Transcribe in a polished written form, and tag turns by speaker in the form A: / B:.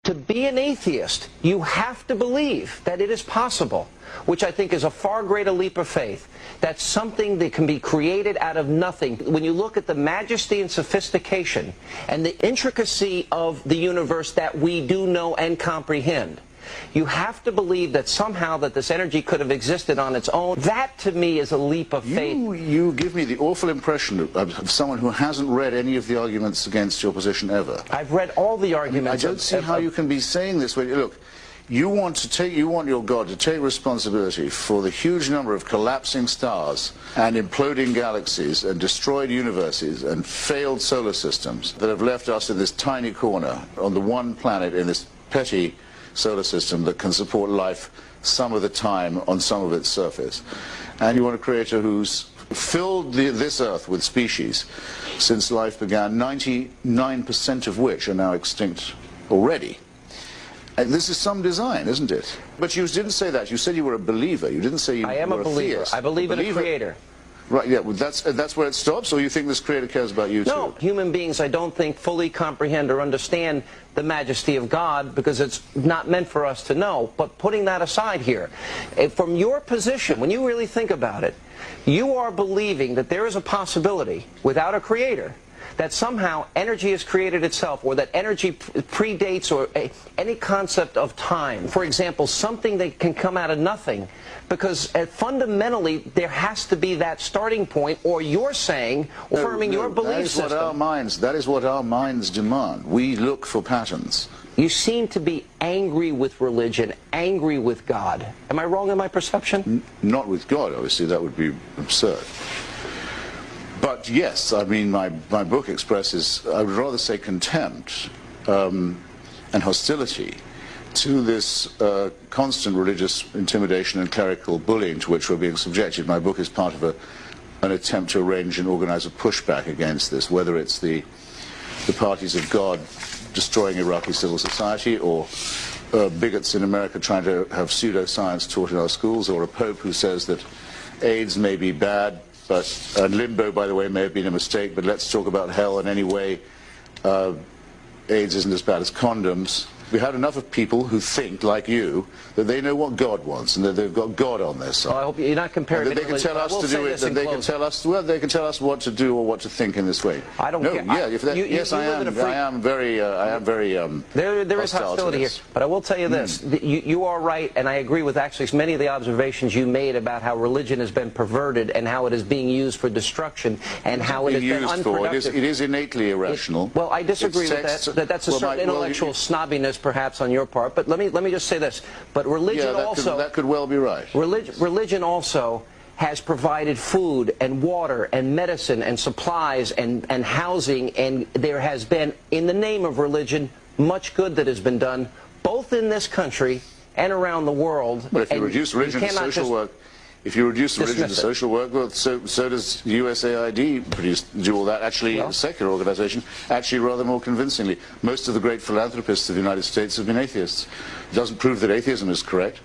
A: to be an atheist, you have to believe that it is possible, which I think is a far greater leap of faith, that something that can be created out of nothing. When you look at the majesty and sophistication and the intricacy of the universe that we do know and comprehend, you have to believe that somehow that this energy could have existed on its own. That, to me, is a leap of faith.
B: You give me the awful impression of someone who hasn't read any of the arguments against your position ever.
A: I've read all the arguments.
B: I don't see how you can be saying this. Look, you want your God to take responsibility for the huge number of collapsing stars and imploding galaxies and destroyed universes and failed solar systems that have left us in this tiny corner on the one planet in this petty solar system that can support life some of the time on some of its surface. And you want a creator who's filled this Earth with species since life began, 99% of which are now extinct already. And this is some design, isn't it? But you didn't say that. You said you were a believer. You didn't say you were a theist.
A: I am a believer. I believe in a creator.
B: Right, yeah, well, that's where it stops, or you think this creator cares about you too?
A: No, human beings, I don't think, fully comprehend or understand the majesty of God because it's not meant for us to know. But putting that aside here, from your position, when you really think about it, you are believing that there is a possibility, without a creator, that somehow energy has created itself, or that energy predates or any concept of time. For example, something that can come out of nothing, because fundamentally there has to be that starting point, or you're saying, affirming your belief system.
B: That is what our minds demand. We look for patterns.
A: You seem to be angry with religion, angry with God. Am I wrong in my perception?
B: Not with God, obviously. That would be absurd. But yes, I mean, my book expresses, I would rather say, contempt and hostility to this constant religious intimidation and clerical bullying to which we're being subjected. My book is part of an attempt to arrange and organize a pushback against this, whether it's the parties of God destroying Iraqi civil society, or bigots in America trying to have pseudoscience taught in our schools, or a pope who says that AIDS may be bad, but limbo, by the way, may have been a mistake, but let's talk about hell, and anyway, AIDS isn't as bad as condoms. We have enough of people who think, like you, that they know what God wants and that they've got God on their side.
A: Well, I hope you're not comparing.
B: That they can tell us to do it. That they can tell us. Well, they can tell us what to do or what to think in this way.
A: I don't care.
B: Yeah, yes, I am very.
A: There is hostility here, but I will tell you this: you are right, and I agree with actually many of the observations you made about how religion has been perverted and how it is being used for destruction and how it has been unproductive.
B: It is innately irrational.
A: Well, I disagree with that. That's a certain intellectual snobbiness, perhaps, on your part. But let me just say this: but religion
B: that could well be right.
A: Religion also has provided food and water and medicine and supplies and housing, and there has been, in the name of religion, much good that has been done, both in this country and around the world.
B: But if you reduce religion to social work, well, so does USAID do all that. Actually, a secular organization, actually rather more convincingly. Most of the great philanthropists of the United States have been atheists. It doesn't prove that atheism is correct.